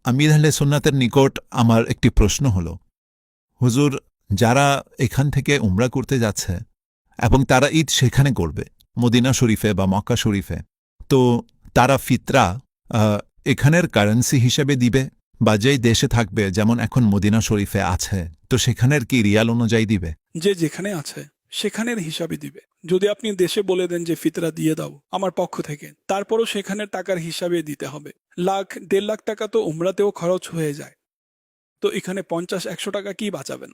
আমির আহলে সুন্নাতের নিকট আমার একটি প্রশ্ন হল, হুজুর, যারা এখান থেকে উমরা করতে যাচ্ছে এবং তারা ঈদ সেখানে করবে, মদিনা শরীফে বা মক্কা শরীফে, তো তারা ফিতরা এখানের কারেন্সি হিসেবে দিবে, বা যেই দেশে থাকবে, যেমন এখন মদিনা শরীফে আছে, তো সেখানের কি রিয়াল অনুযায়ী দিবে? যে যেখানে আছে সেখানের হিসাবে দিবে। যদি আপনি দেশে বলে দেন যে ফিতরা দিয়ে দাও আমার পক্ষ থেকে, তারপরও সেখানের টাকার হিসাবে দিতে হবে। লাখ 1.5 লাখ টাকা তো উমরাতেও খরচ হয়ে যায়, তো এখানে 50-100 টাকা কি বাঁচাবেন?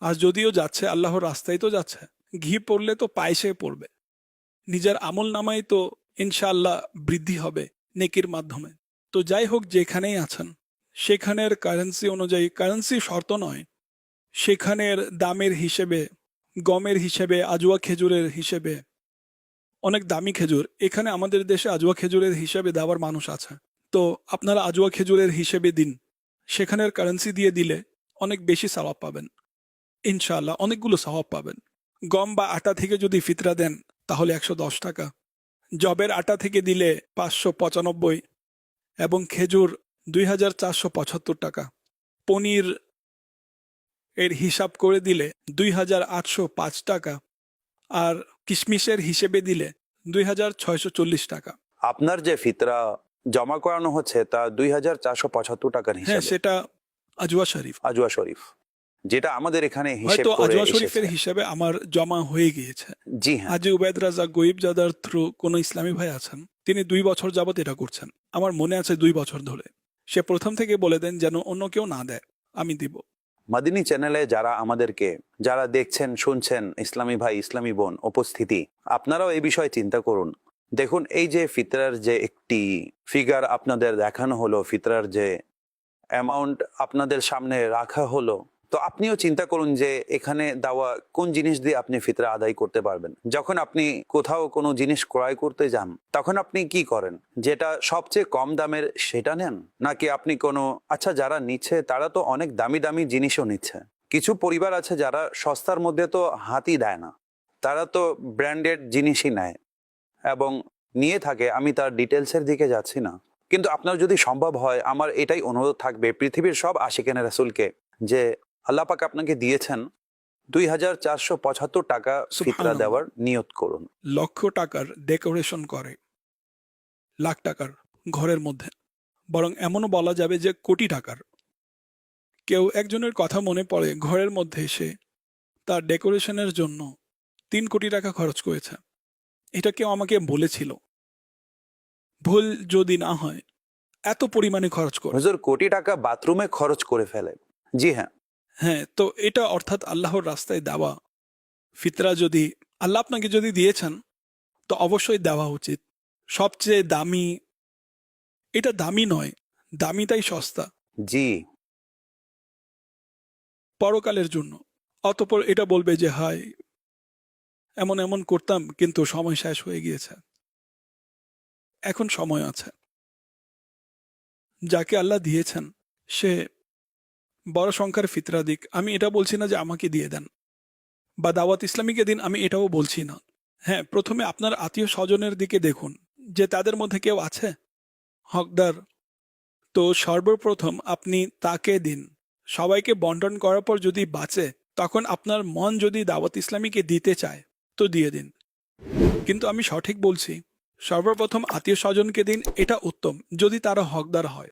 আর যদিও যাচ্ছে আল্লাহর রাস্তায় তো যাচ্ছে, ঘি পড়লে তো পায়েসে পড়বে, নিজের আমল নামাই তো ইনশাআল্লাহ বৃদ্ধি হবে নেকির মাধ্যমে। তো যাই হোক, যেখানেই আছেন সেখানের কারেন্সি অনুযায়ী, কারেন্সি শর্ত নয়, সেখানের দামের হিসেবে, গমের হিসেবে, আজুয়া খেজুরের হিসেবে, অনেক দামি খেজুর, এখানে আমাদের দেশে আজুয়া খেজুরের হিসেবে দেওয়ার মানুষ আছে, তো আপনারা আজুয়া খেজুরের হিসেবে দিন, সেখানের কারেন্সি দিয়ে দিলে অনেক বেশি সওয়াব পাবেন ইনশাআল্লাহ, অনেকগুলো সওয়াব পাবেন। গম বা আটা থেকে যদি ফিতরা দেন তাহলে 110 টাকা, জবের আটা থেকে দিলে 595, এবং খেজুর 2475 টাকা, পনির এর হিসাব করে দিলে 2805 টাকা, আর কিশমিশের হিসেবে দিলে 2640 টাকা। আপনার যে ফিতরা জমা করানো হচ্ছে তা 2475 টাকার হ্যাঁ, হিসাবে সেটা আজওয়া শরীফ। আজওয়া শরীফ, যেটা আমাদের এখানে হিসেব হয়তো করে আজওয়া এসেছে। শরীফের হিসাবে আমার জমা হয়ে গিয়েছে। জি হ্যাঁ, হাজি উবায়দ রাজা গরিবজাদার থ্রু কোনো ইসলামী ভাই আছেন, তিনি 2 বছর যাবত এটা করছেন, আমার মনে আছে 2 বছর ধরে। সে প্রথম থেকে বলে দেন যেন অন্য কেউ না দেয়, আমি দিব। মাদিনী চ্যানেলে যারা দেখছেন শুনছেন, ইসলামী ভাই ইসলামী বোন উপস্থিতি, আপনারাও এই বিষয়ে চিন্তা করুন। দেখুন, এই যে ফিতরার যে একটি ফিগার আপনাদের দেখানো হলো, ফিতরার যে অ্যামাউন্ট আপনাদের সামনে রাখা হলো, তো আপনিও চিন্তা করুন যে এখানে দেওয়া কোন জিনিস দিয়ে আপনি ফিতরা আদায় করতে পারবেন। যখন আপনি কোথাও কোনো জিনিস ক্রয় করতে যান, তখন আপনি কি করেন? যেটা সবচেয়ে কম দামের সেটা নেন, নাকি আপনি কোনো, আচ্ছা যারা নিচ্ছে তারা তো অনেক দামি দামি জিনিসও নিচ্ছে, কিছু পরিবার আছে যারা সস্তার মধ্যে তো হাতই দেয় না, তারা তো ব্র্যান্ডেড জিনিসই নেয় এবং নিয়ে থাকে। আমি তার ডিটেলসের দিকে যাচ্ছি না, কিন্তু আপনার যদি সম্ভব হয়, আমার এটাই অনুরোধ থাকবে পৃথিবীর সব আশিকানে রাসূলকে, যে আল্লাহ পাক আপনাকে দিয়েছেন 2475 টাকা ফিতরা সুবহানাল্লাহ। দেওয়ার নিয়ত করুন। লক্ষ টাকার ডেকোরেশন করে, লাখ টাকার ঘরের মধ্যে, বরং এমনও বলা যাবে যে কোটি টাকার। কেউ একজনের কথা মনে পড়ে, ঘরের মধ্যে এসে তার ডেকোরেশনের জন্য 3 কোটি টাকা খরচ করেছে। এটা কেউ আমাকে বলেছিল, ভুল যদি না হয় এত পরিমাণে খরচ করে। হুজুর, কোটি টাকা বাথরুমে খরচ করে ফেলে। জি হ্যাঁ, হ্যাঁ, তো এটা অর্থাৎ আল্লাহর রাস্তায় দেওয়া ফিতরা, যদি আল্লাহ আপনাকে যদি দিয়েছেন তো অবশ্যই দেওয়া উচিত। সবচেয়ে দামি, এটা দামি নয়, দামি তাই সস্তা, জি পরকালের জন্য। অতঃপর এটা বলবে যে হায়, এমন এমন করতাম কিন্তু সময় শেষ হয়ে গিয়েছে, এখন সময় আছে। যাকে আল্লাহ দিয়েছেন সে বড় সংখ্যার ফিতরা দিক, আমি এটা বলছি না যে আমাকে দিয়ে দেন বা দাওয়াত ইসলামীকে দিন, আমি এটাও বলছি না। হ্যাঁ, প্রথমে আপনার আত্মীয় স্বজনের দিকে দেখুন যে তাদের মধ্যে কেউ আছে হকদার, তো সর্বপ্রথম আপনি তাকে দিন। সবাইকে বন্টন করার পর যদি বাঁচে, তখন আপনার মন যদি দাওয়াত ইসলামীকে দিতে চায় তো দিয়ে দিন। কিন্তু আমি সঠিক বলছি, সর্বপ্রথম আত্মীয় স্বজনকে দিন, এটা উত্তম যদি তারা হকদার হয়।